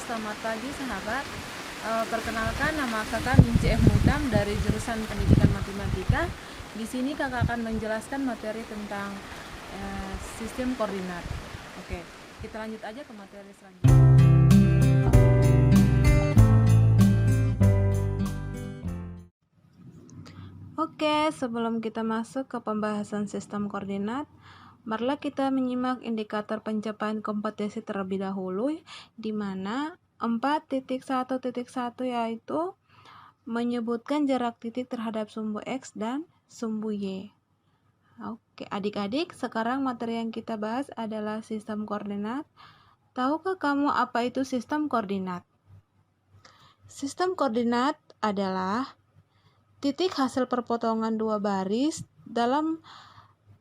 selamat pagi sahabat. Perkenalkan, nama kakak Minci F. Mutam dari jurusan Pendidikan Matematika. Di sini kakak akan menjelaskan materi tentang sistem koordinat. Oke, kita lanjut aja ke materi selanjutnya. Oke, sebelum kita masuk ke pembahasan sistem koordinat, marilah kita menyimak indikator pencapaian kompetensi terlebih dahulu, di mana 4.1.1 yaitu menyebutkan jarak titik terhadap sumbu X dan sumbu Y. Oke, adik-adik, sekarang materi yang kita bahas adalah sistem koordinat. Tahukah kamu apa itu sistem koordinat? Sistem koordinat adalah titik hasil perpotongan dua baris. Dalam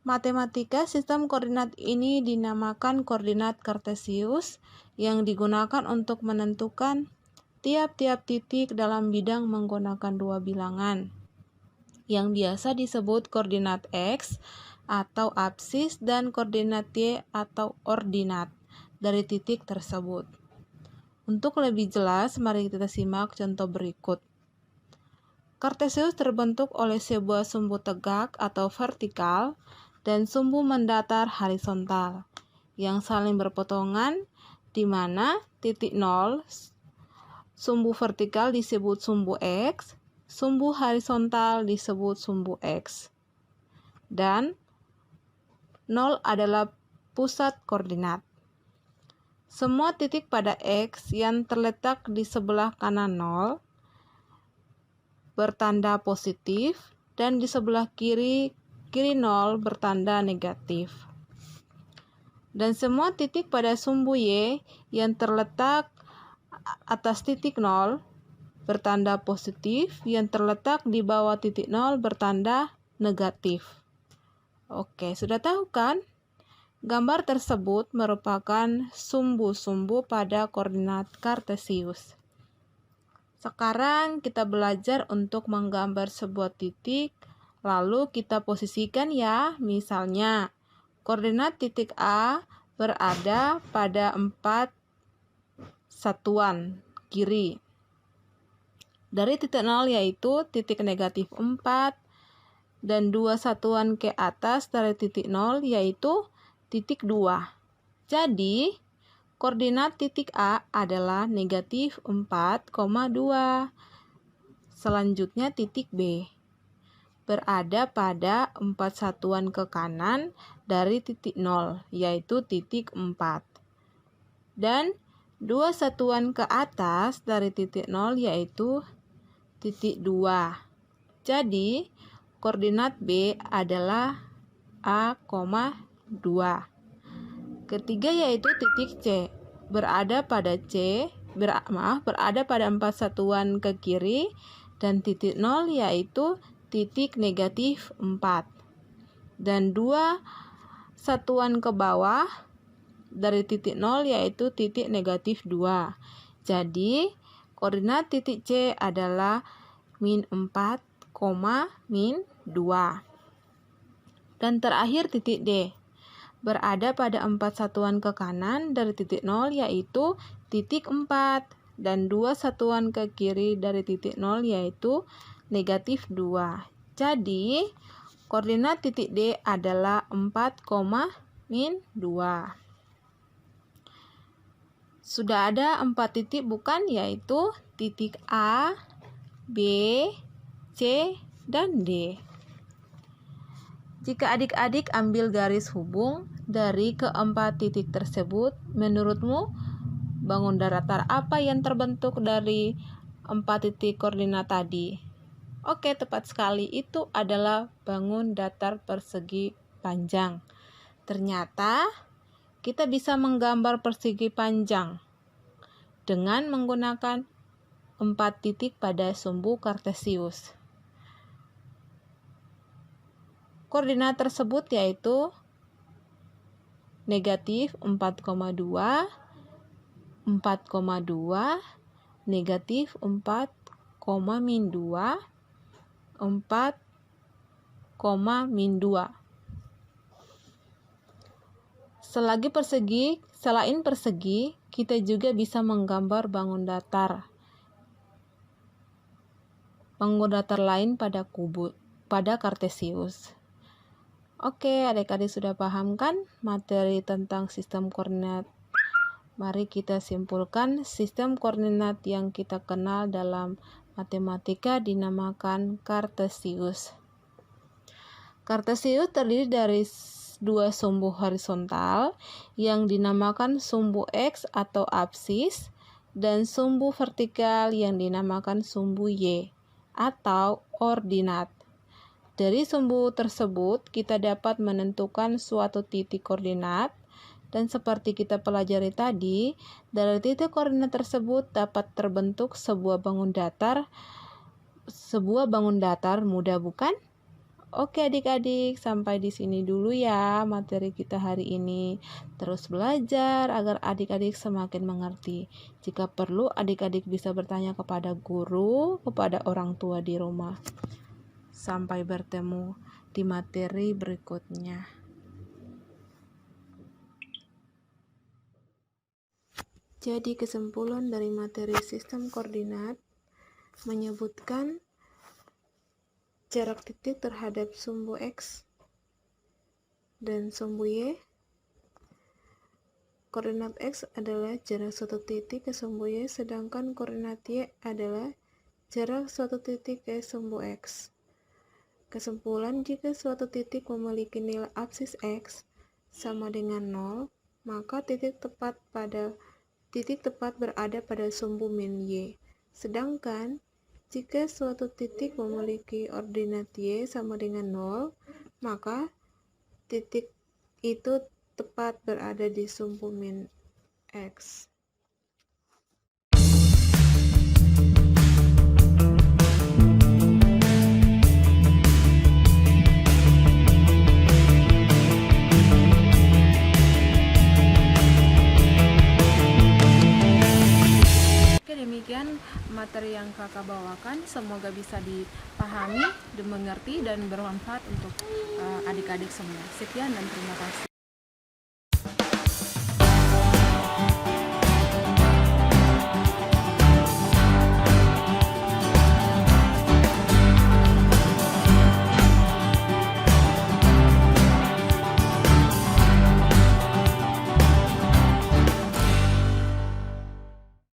matematika, sistem koordinat ini dinamakan koordinat kartesius yang digunakan untuk menentukan tiap-tiap titik dalam bidang menggunakan dua bilangan, yang biasa disebut koordinat X atau apsis dan koordinat Y atau ordinat dari titik tersebut. Untuk lebih jelas, mari kita simak contoh berikut. Kartesius terbentuk oleh sebuah sumbu tegak atau vertikal dan sumbu mendatar horizontal yang saling berpotongan, di mana titik 0 sumbu vertikal disebut sumbu X, sumbu horizontal disebut sumbu X. Dan 0 adalah pusat koordinat. Semua titik pada X yang terletak di sebelah kanan 0 bertanda positif dan di sebelah kiri 0 bertanda negatif. Dan semua titik pada sumbu Y yang terletak atas titik 0 bertanda positif, yang terletak di bawah titik 0 bertanda negatif. Oke, sudah tahu kan? Gambar tersebut merupakan sumbu-sumbu pada koordinat kartesius. Sekarang kita belajar untuk menggambar sebuah titik, lalu kita posisikan ya. Misalnya, koordinat titik A berada pada 4 satuan kiri. Dari titik 0 yaitu titik negatif 4, dan 2 satuan ke atas dari titik 0 yaitu titik 2. Jadi, koordinat titik A adalah negatif 4,2. Selanjutnya titik B berada pada 4 satuan ke kanan dari titik 0, yaitu titik 4. Dan 2 satuan ke atas dari titik 0, yaitu titik 2. Jadi, koordinat B adalah A,2. Ketiga yaitu titik C, berada pada 4 satuan ke kiri, dan titik 0 yaitu titik negatif 4. Dan 2 satuan ke bawah dari titik 0 yaitu titik negatif 2. Jadi, koordinat titik C adalah min 4, min 2. Dan terakhir titik D, berada pada 4 satuan ke kanan dari titik 0 yaitu titik 4, dan 2 satuan ke kiri dari titik 0 yaitu negatif 2. Jadi, koordinat titik D adalah 4, min 2. Sudah ada 4 titik bukan? Yaitu titik A, B, C, dan D. Jika adik-adik ambil garis hubung dari keempat titik tersebut, menurutmu bangun datar apa yang terbentuk dari 4 titik koordinat tadi? Oke, tepat sekali, itu adalah bangun datar persegi panjang. Ternyata kita bisa menggambar persegi panjang dengan menggunakan 4 titik pada sumbu kartesius. Koordinat tersebut yaitu negatif 4,2, 4,2, negatif 4, min 2, 4, min 2. Selagi persegi Selain persegi, kita juga bisa menggambar bangun datar lain pada kartesius. Oke, adik-adik sudah paham kan materi tentang sistem koordinat? Mari kita simpulkan sistem koordinat yang kita kenal dalam matematika dinamakan kartesius. Kartesius terdiri dari dua sumbu horizontal yang dinamakan sumbu X atau absis dan sumbu vertikal yang dinamakan sumbu Y atau ordinat. Dari sumbu tersebut kita dapat menentukan suatu titik koordinat, dan seperti kita pelajari tadi, dari titik koordinat tersebut dapat terbentuk sebuah bangun datar. Mudah bukan? Oke adik-adik, sampai di sini dulu ya materi kita hari ini. Terus belajar agar adik-adik semakin mengerti. Jika perlu, adik-adik bisa bertanya kepada guru, kepada orang tua di rumah. Sampai bertemu di materi berikutnya. Jadi kesimpulan dari materi sistem koordinat menyebutkan jarak titik terhadap sumbu X dan sumbu Y. Koordinat X adalah jarak suatu titik ke sumbu Y, sedangkan koordinat Y adalah jarak suatu titik ke sumbu X. Kesimpulan, jika suatu titik memiliki nilai absis X sama dengan 0, maka titik tepat berada pada sumbu min Y. Sedangkan, jika suatu titik memiliki ordinat Y sama dengan 0, maka titik itu tepat berada di sumbu min X. Demikian materi yang kakak bawakan, semoga bisa dipahami, dimengerti, dan bermanfaat untuk adik-adik semua. Sekian dan terima kasih.